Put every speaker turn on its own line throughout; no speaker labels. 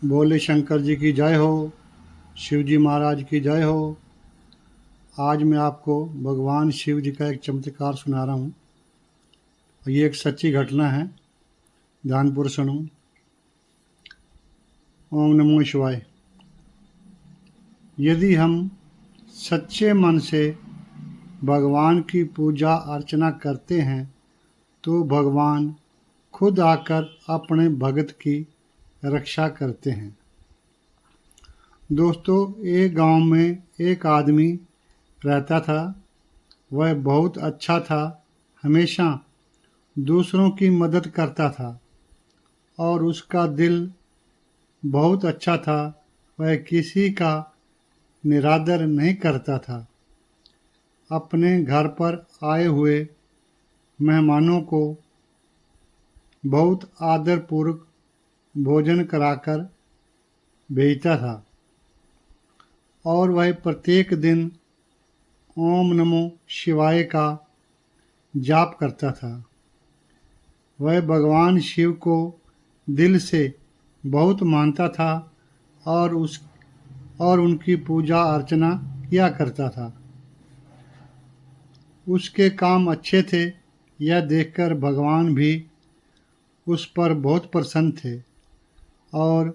बोले शंकर जी की जय हो, शिव जी महाराज की जय हो। आज मैं आपको भगवान शिव जी का एक चमत्कार सुना रहा हूँ। ये एक सच्ची घटना है, ध्यानपूर्वक सुनो। ओम नमो शिवाय। यदि हम सच्चे मन से भगवान की पूजा अर्चना करते हैं तो भगवान खुद आकर अपने भक्त की रक्षा करते हैं। दोस्तों, एक गांव में एक आदमी रहता था। वह बहुत अच्छा था, हमेशा दूसरों की मदद करता था और उसका दिल बहुत अच्छा था। वह किसी का निरादर नहीं करता था। अपने घर पर आए हुए मेहमानों को बहुत आदरपूर्वक भोजन कराकर भेजता था और वह प्रत्येक दिन ओम नमो शिवाय का जाप करता था। वह भगवान शिव को दिल से बहुत मानता था और उनकी पूजा अर्चना किया करता था। उसके काम अच्छे थे, यह देखकर भगवान भी उस पर बहुत प्रसन्न थे और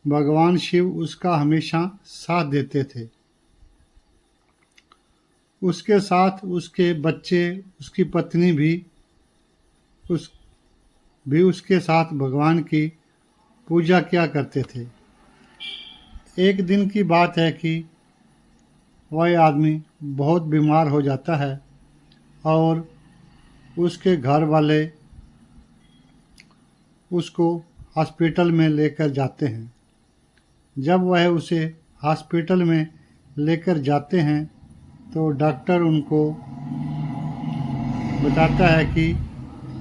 भगवान शिव उसका हमेशा साथ देते थे। उसके साथ उसके बच्चे, उसकी पत्नी उस भी उसके साथ भगवान की पूजा किया करते थे। एक दिन की बात है कि वह आदमी बहुत बीमार हो जाता है और उसके घर वाले उसको हॉस्पिटल में लेकर जाते हैं। जब वह उसे हॉस्पिटल में लेकर जाते हैं तो डॉक्टर उनको बताता है कि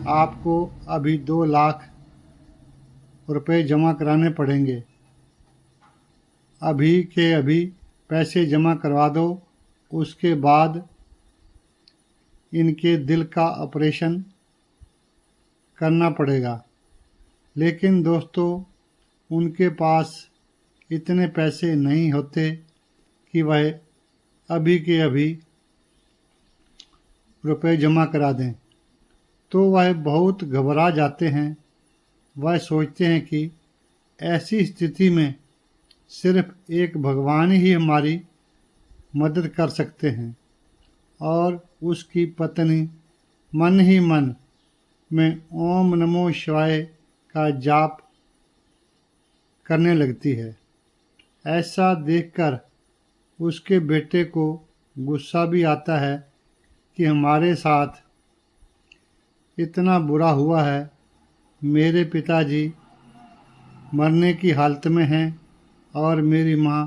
आपको अभी 2 लाख रुपए जमा कराने पड़ेंगे। अभी के अभी पैसे जमा करवा दो, उसके बाद इनके दिल का ऑपरेशन करना पड़ेगा। लेकिन दोस्तों, उनके पास इतने पैसे नहीं होते कि वह अभी के अभी रुपए जमा करा दें। तो वह बहुत घबरा जाते हैं। वह सोचते हैं कि ऐसी स्थिति में सिर्फ एक भगवान ही हमारी मदद कर सकते हैं और उसकी पत्नी मन ही मन में ओम नमो शिवाय का जाप करने लगती है। ऐसा देखकर उसके बेटे को गुस्सा भी आता है कि हमारे साथ इतना बुरा हुआ है। मेरे पिताजी मरने की हालत में हैं और मेरी माँ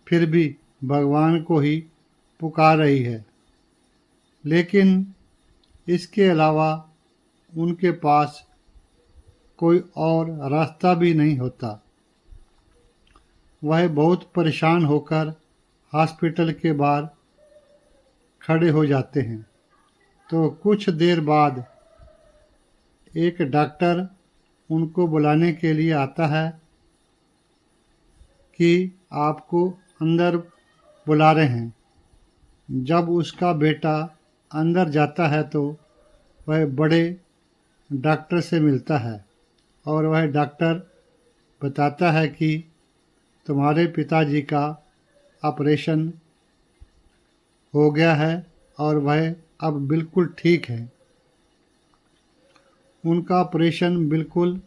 फिर भी भगवान को ही पुकार रही है। लेकिन इसके अलावा उनके पास कोई और रास्ता भी नहीं होता। वह बहुत परेशान होकर हॉस्पिटल के बाहर खड़े हो जाते हैं। तो कुछ देर बाद एक डॉक्टर उनको बुलाने के लिए आता है कि आपको अंदर बुला रहे हैं। जब उसका बेटा अंदर जाता है तो वह बड़े डॉक्टर से मिलता है और वह डॉक्टर बताता है कि तुम्हारे पिताजी का ऑपरेशन हो गया है और वह अब बिल्कुल ठीक है। उनका ऑपरेशन बिल्कुल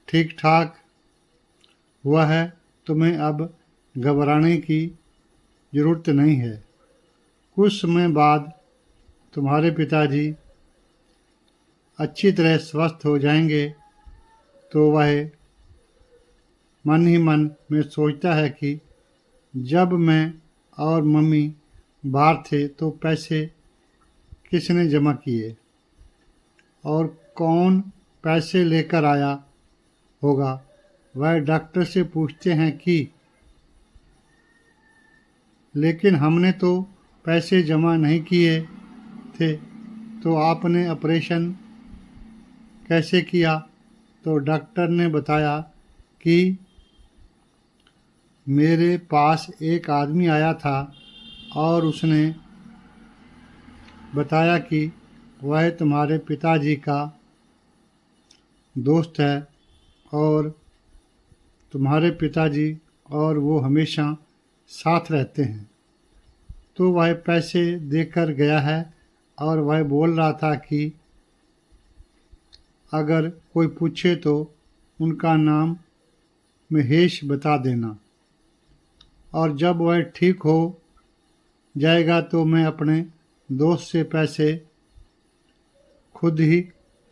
ठीक ठाक हुआ है। तुम्हें अब घबराने की ज़रूरत नहीं है। कुछ समय बाद तुम्हारे पिताजी अच्छी तरह स्वस्थ हो जाएंगे। तो वह मन ही मन में सोचता है कि जब मैं और मम्मी बाहर थे तो पैसे किसने जमा किए और कौन पैसे लेकर आया होगा। वह डॉक्टर से पूछते हैं कि लेकिन हमने तो पैसे जमा नहीं किए थे, तो आपने ऑपरेशन कैसे किया। तो डॉक्टर ने बताया कि मेरे पास एक आदमी आया था और उसने बताया कि वह तुम्हारे पिताजी का दोस्त है और तुम्हारे पिताजी और वो हमेशा साथ रहते हैं। तो वह पैसे देकर गया है और वह बोल रहा था कि अगर कोई पूछे तो उनका नाम महेश बता देना, और जब वह ठीक हो जाएगा तो मैं अपने दोस्त से पैसे खुद ही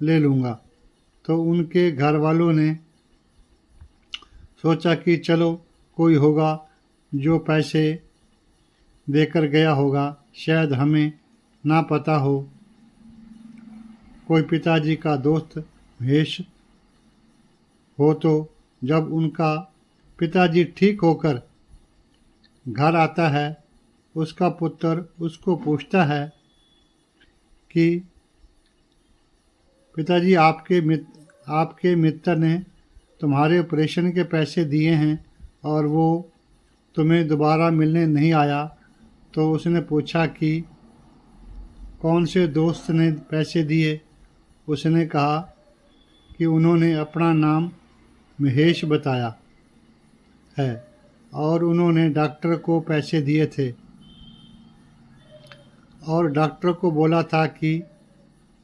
ले लूँगा। तो उनके घर वालों ने सोचा कि चलो कोई होगा जो पैसे देकर गया होगा, शायद हमें ना पता हो कोई पिताजी का दोस्त महेश हो। तो जब उनका पिताजी ठीक होकर घर आता है, उसका पुत्र उसको पूछता है कि पिताजी आपके मित्र ने तुम्हारे ऑपरेशन के पैसे दिए हैं और वो तुम्हें दोबारा मिलने नहीं आया। तो उसने पूछा कि कौन से दोस्त ने पैसे दिए। उसने कहा कि उन्होंने अपना नाम महेश बताया है और उन्होंने डॉक्टर को पैसे दिए थे और डॉक्टर को बोला था कि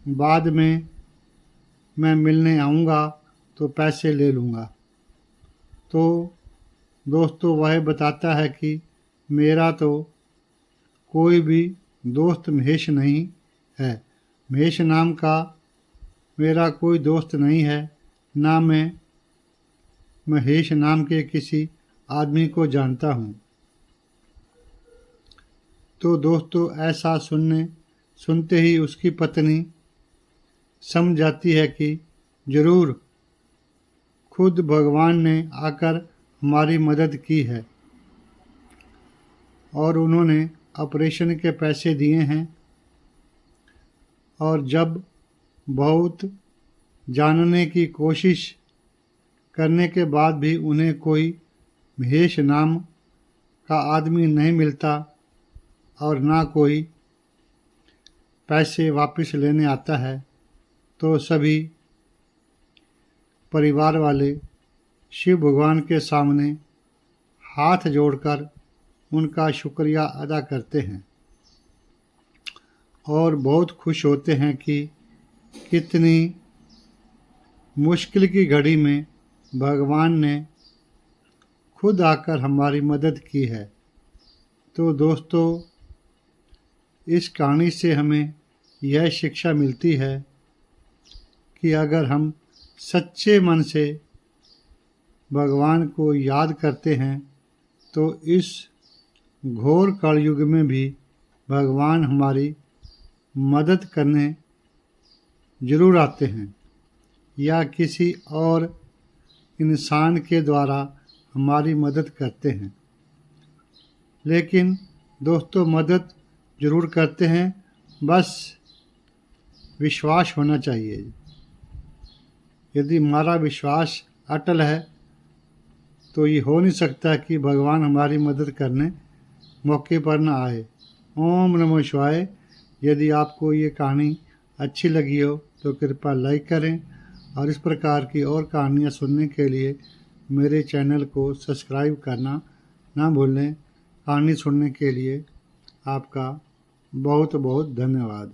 बाद में मैं मिलने आऊँगा तो पैसे ले लूँगा। तो दोस्तों वह बताता है कि मेरा तो कोई भी दोस्त महेश नहीं है, महेश नाम का मेरा कोई दोस्त नहीं है, ना मैं महेश नाम के किसी आदमी को जानता हूँ। तो दोस्तों ऐसा सुनते ही उसकी पत्नी समझ जाती है कि ज़रूर खुद भगवान ने आकर हमारी मदद की है और उन्होंने ऑपरेशन के पैसे दिए हैं। और जब बहुत जानने की कोशिश करने के बाद भी उन्हें कोई महेश नाम का आदमी नहीं मिलता और ना कोई पैसे वापस लेने आता है, तो सभी परिवार वाले शिव भगवान के सामने हाथ जोड़कर उनका शुक्रिया अदा करते हैं और बहुत खुश होते हैं कि कितनी मुश्किल की घड़ी में भगवान ने खुद आकर हमारी मदद की है। तो दोस्तों इस कहानी से हमें यह शिक्षा मिलती है कि अगर हम सच्चे मन से भगवान को याद करते हैं तो इस घोर कलयुग में भी भगवान हमारी मदद करने ज़रूर आते हैं या किसी और इंसान के द्वारा हमारी मदद करते हैं। लेकिन दोस्तों मदद ज़रूर करते हैं, बस विश्वास होना चाहिए। यदि हमारा विश्वास अटल है तो ये हो नहीं सकता कि भगवान हमारी मदद करने मौके पर न आए। ओम नमः शिवाय। यदि आपको ये कहानी अच्छी लगी हो तो कृपया लाइक करें और इस प्रकार की और कहानियाँ सुनने के लिए मेरे चैनल को सब्सक्राइब करना ना भूलें। कहानी सुनने के लिए आपका बहुत बहुत धन्यवाद।